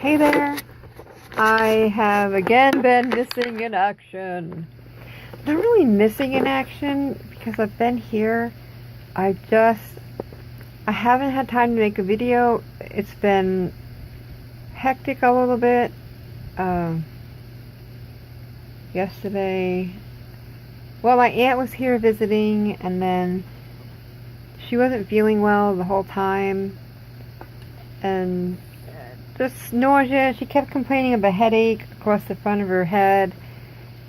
Hey there! I have again been missing in action. Not really missing in action because I've been here. I haven't had time to make a video. It's been hectic a little bit. Yesterday, well, my aunt was here visiting, and then she wasn't feeling well the whole time, and just nausea. She kept complaining of a headache across the front of her head,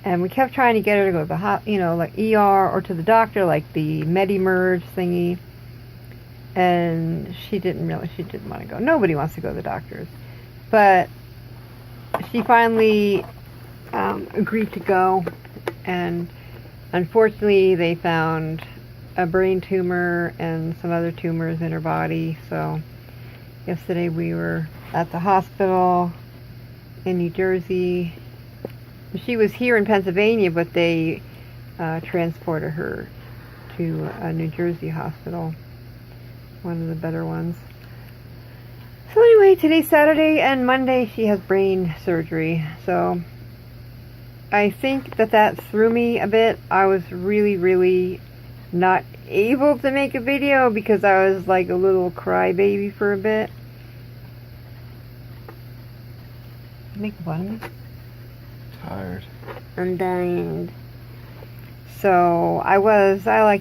and we kept trying to get her to go to the like ER or to the doctor, like the Medi-Merge thingy, and she didn't want to go. Nobody wants to go to the doctors, but she finally agreed to go, and unfortunately they found a brain tumor and some other tumors in her body. So yesterday we were at the hospital in New Jersey. She was here in Pennsylvania, but they transported her to a New Jersey hospital, one of the better ones. So anyway, today's Saturday, and Monday she has brain surgery. So I think that threw me a bit. I was really not able to make a video because I was like a little crybaby for a bit. Make fun of me? Tired. I'm dying. So I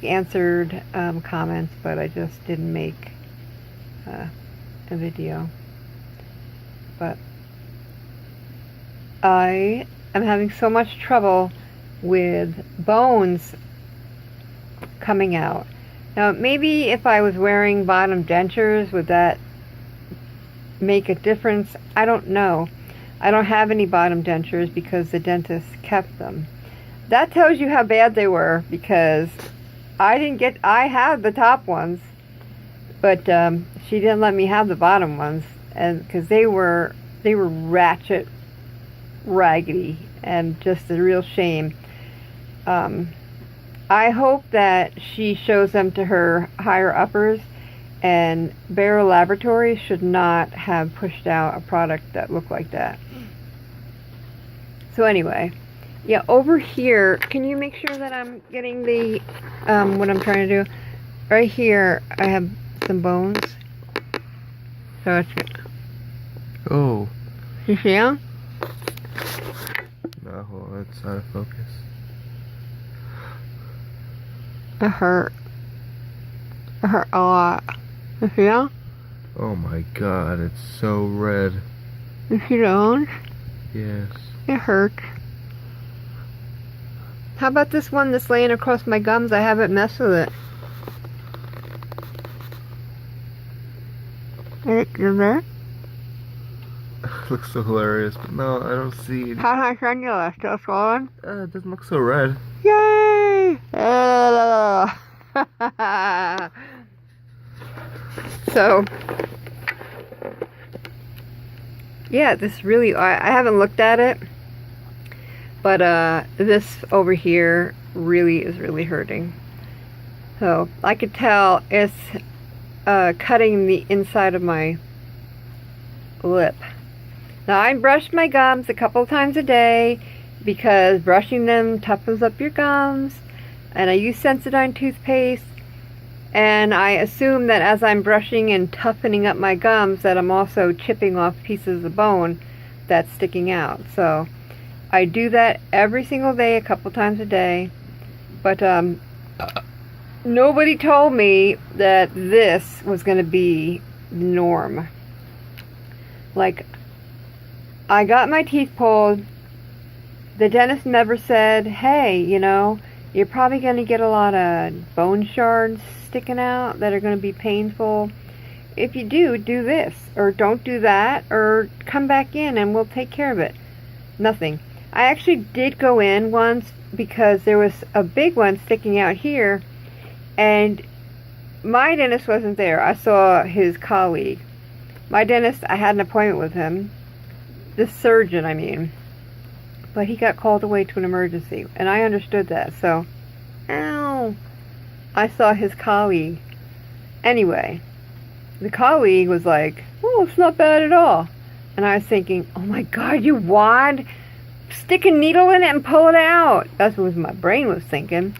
answered comments, but I just didn't make a video. But I am having so much trouble with bones coming out. Now, maybe if I was wearing bottom dentures, would that make a difference? I don't know. I don't have any bottom dentures because the dentist kept them. That tells you how bad they were, because I had the top ones, but she didn't let me have the bottom ones, and because they were ratchet, raggedy, and just a real shame. I hope that she shows them to her higher uppers, and Bayer Laboratories should not have pushed out a product that looked like that. So anyway, yeah, over here, can you make sure that I'm getting the, what I'm trying to do? Right here, I have some bones. So it's good. Oh. You see them? No, well, it's out of focus. It hurt. It hurt a lot. You see them? Oh my god, it's so red. You see those? Yes. It hurts. How about this one that's laying across my gums? I haven't messed with it. Is it there? It looks so hilarious, but no, I don't see it. How's my sunula? Still swollen? It doesn't look so red. Yay! So, yeah, this really, I haven't looked at it, but this over here is really hurting. So I could tell it's cutting the inside of my lip. Now, I brush my gums a couple times a day because brushing them toughens up your gums, and I use Sensodyne toothpaste, and I assume that as I'm brushing and toughening up my gums that I'm also chipping off pieces of bone that's sticking out. So I do that every single day, a couple times a day, but nobody told me that this was going to be the norm. Like, I got my teeth pulled. The dentist never said, hey, you're probably going to get a lot of bone shards sticking out that are going to be painful. If you do this, or don't do that, or come back in and we'll take care of it. Nothing. I actually did go in once because there was a big one sticking out here, and my dentist wasn't there. I saw his colleague. My dentist, I had an appointment with him. The surgeon, I mean. But he got called away to an emergency, and I understood that, so, ow. I saw his colleague. Anyway, the colleague was like, oh, it's not bad at all. And I was thinking, oh my God, you wad? Stick a needle in it and pull it out. That's what my brain was thinking.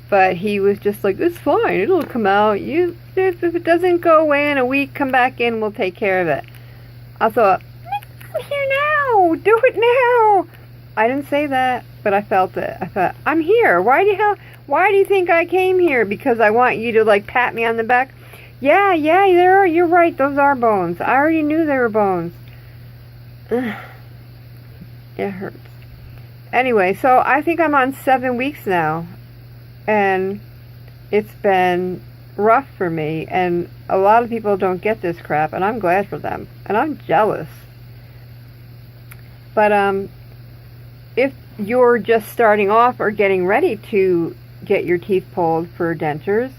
But he was just like, it's fine, it'll come out. If it doesn't go away in a week, come back in, we'll take care of it. I thought, I'm here now, do it now. I didn't say that, but I felt it. I thought, I'm here. Why do you think I came here? Because I want you to like pat me on the back? Yeah, you're right, those are bones. I already knew they were bones. It hurts. Anyway, so I think I'm on 7 weeks now. And it's been rough for me. And a lot of people don't get this crap. And I'm glad for them. And I'm jealous. But if you're just starting off or getting ready to get your teeth pulled for dentures,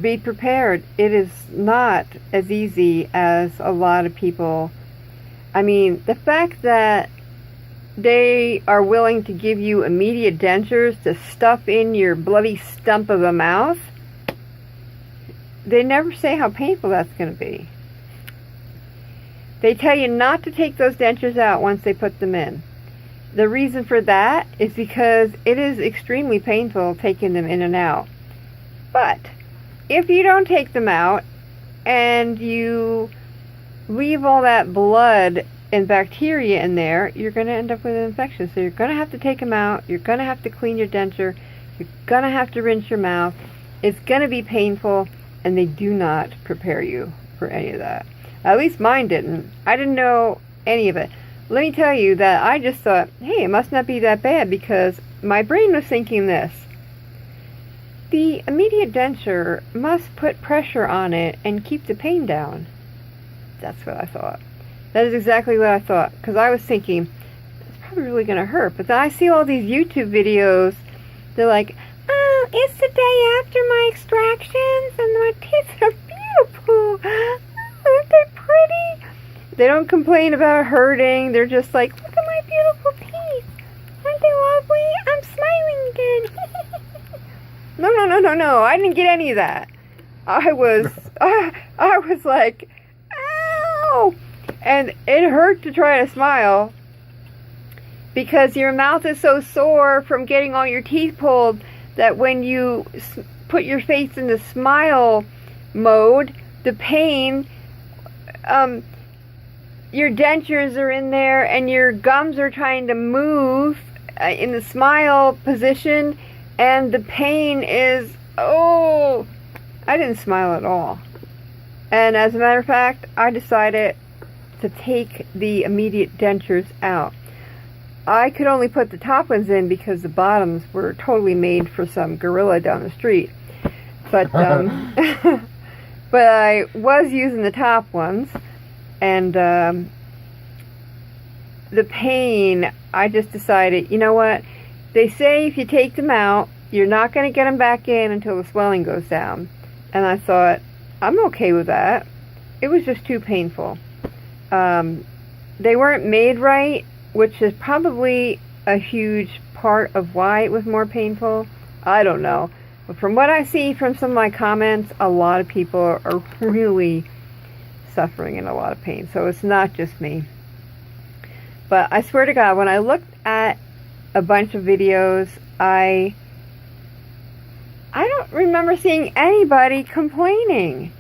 be prepared. It is not as easy as a lot of people. I mean, the fact that they are willing to give you immediate dentures to stuff in your bloody stump of a mouth, they never say how painful that's going to be. They tell you not to take those dentures out once they put them in. The reason for that is because it is extremely painful taking them in and out. But if you don't take them out and you leave all that blood and bacteria in there, you're going to end up with an infection. So you're going to have to take them out. You're going to have to clean your denture. You're going to have to rinse your mouth. It's going to be painful, and they do not prepare you for any of that. At least mine didn't. I didn't know any of it. Let me tell you that I just thought, hey, it must not be that bad, because my brain was thinking this. The immediate denture must put pressure on it and keep the pain down. That's what I thought. That is exactly what I thought. Because I was thinking, it's probably really going to hurt. But then I see all these YouTube videos. They're like, oh, it's the day after my extractions and my teeth are beautiful. Oh, aren't they pretty? They don't complain about hurting. They're just like, look at my beautiful teeth. Aren't they lovely? I'm smiling again. No. I didn't get any of that. I was like, ow! And it hurt to try to smile because your mouth is so sore from getting all your teeth pulled that when you put your face in the smile mode, the pain, your dentures are in there and your gums are trying to move in the smile position, and the pain is, oh, I didn't smile at all. And as a matter of fact, I decided to take the immediate dentures out. I could only put the top ones in because the bottoms were totally made for some gorilla down the street. But but I was using the top ones, and the pain, I just decided, you know what? They say if you take them out, you're not going to get them back in until the swelling goes down. And I thought, I'm okay with that. It was just too painful. They weren't made right, which is probably a huge part of why it was more painful. I don't know. But from what I see from some of my comments, a lot of people are really suffering in a lot of pain. So it's not just me. But I swear to God, when I looked at a bunch of videos, I don't remember seeing anybody complaining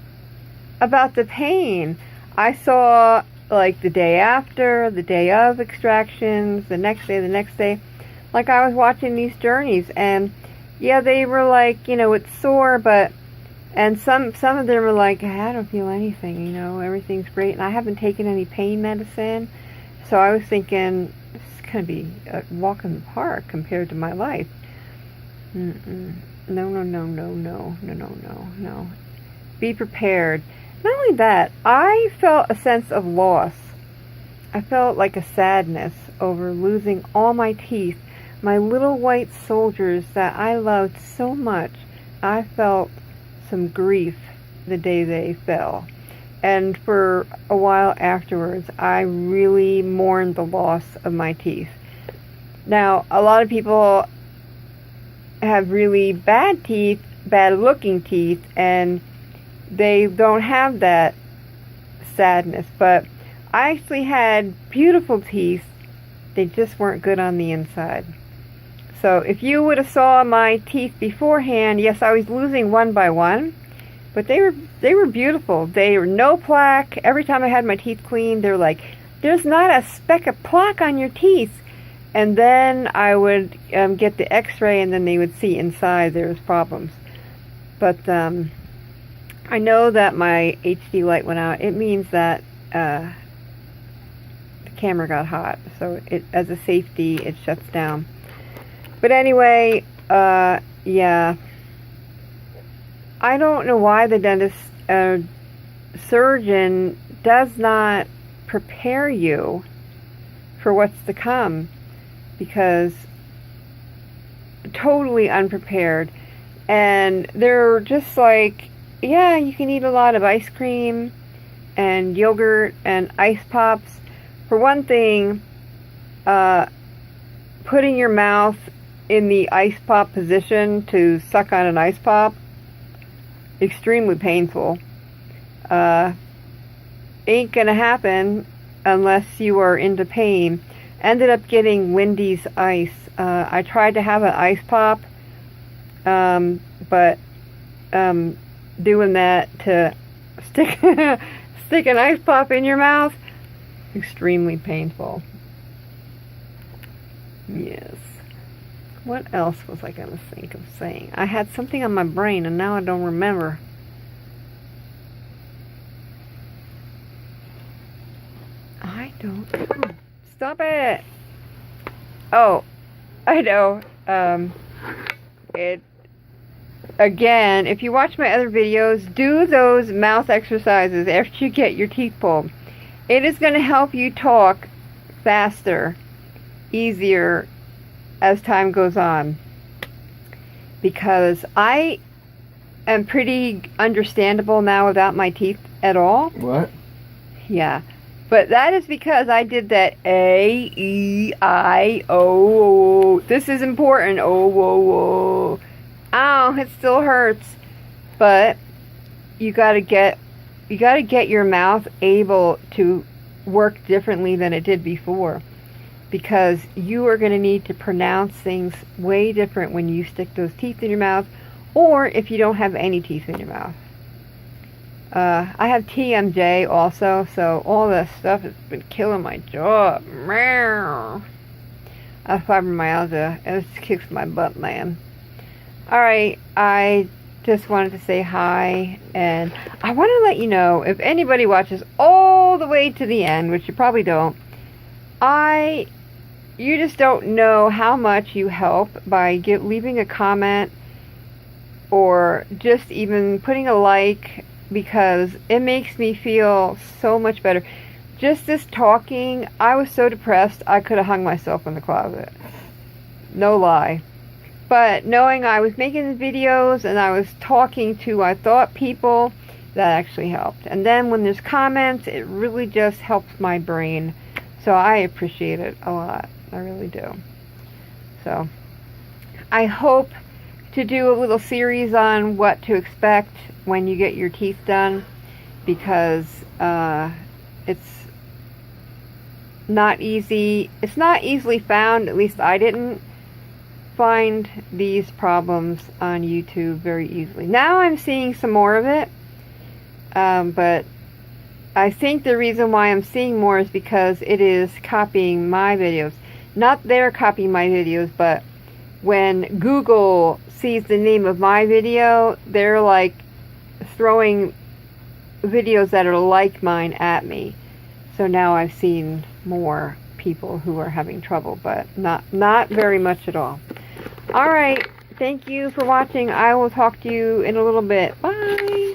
about the pain. I saw like the day after, the day of extractions, the next day. Like I was watching these journeys, and yeah, they were like, you know, it's sore, but, and some of them were like, I don't feel anything, you know, everything's great, and I haven't taken any pain medicine. So I was thinking, this is going to be a walk in the park compared to my life. No. Be prepared. Not only that, I felt a sense of loss. I felt like a sadness over losing all my teeth, my little white soldiers that I loved so much. I felt some grief the day they fell. And for a while afterwards, I really mourned the loss of my teeth. Now, a lot of people have really bad teeth, bad looking teeth, and they don't have that sadness. But I actually had beautiful teeth. They just weren't good on the inside. So if you would have saw my teeth beforehand, yes, I was losing one by one, but they were beautiful. They were no plaque. Every time I had my teeth cleaned, they were like, there's not a speck of plaque on your teeth. And then I would get the x-ray, and then they would see inside there was problems. But I know that my HD light went out. It means that the camera got hot. So as a safety, it shuts down. But anyway, yeah. I don't know why the dentist surgeon does not prepare you for what's to come, because totally unprepared. And they're just like, yeah, you can eat a lot of ice cream and yogurt and ice pops. For one thing, putting your mouth in the ice pop position to suck on an ice pop, extremely painful. Ain't gonna happen unless you are into pain. Ended up getting Wendy's ice. I tried to have an ice pop, but doing that to stick an ice pop in your mouth, extremely painful. Yes. What else was I going to think of saying? I had something on my brain and now I don't remember. I don't know. Stop it! Oh, I know. Again, if you watch my other videos, do those mouth exercises after you get your teeth pulled. It is going to help you talk faster, easier, as time goes on, because I am pretty understandable now without my teeth at all. What? Yeah, but that is because I did that A-E-I-O. This is important. Oh, whoa, whoa. Ow, it still hurts. But you gotta get your mouth able to work differently than it did before, because you are going to need to pronounce things way different when you stick those teeth in your mouth, or if you don't have any teeth in your mouth. I have TMJ also, so all this stuff has been killing my jaw. Fibromyalgia, it just kicks my butt, man. Alright, I just wanted to say hi, and I want to let you know, if anybody watches all the way to the end, which you probably don't, you just don't know how much you help by leaving a comment or just even putting a like, because it makes me feel so much better. Just this talking, I was so depressed I could have hung myself in the closet. No lie. But knowing I was making the videos and I was talking to, I thought, people, that actually helped. And then when there's comments, it really just helps my brain. So I appreciate it a lot. I really do. So I hope to do a little series on what to expect when you get your teeth done, because it's not easy. It's not easily found. At least I didn't find these problems on YouTube very easily. Now I'm seeing some more of it, but I think the reason why I'm seeing more is because it is copying my videos. Not they're copying my videos, but when Google sees the name of my video, they're like throwing videos that are like mine at me. So now I've seen more people who are having trouble, but not very much at all. Alright, thank you for watching. I will talk to you in a little bit. Bye!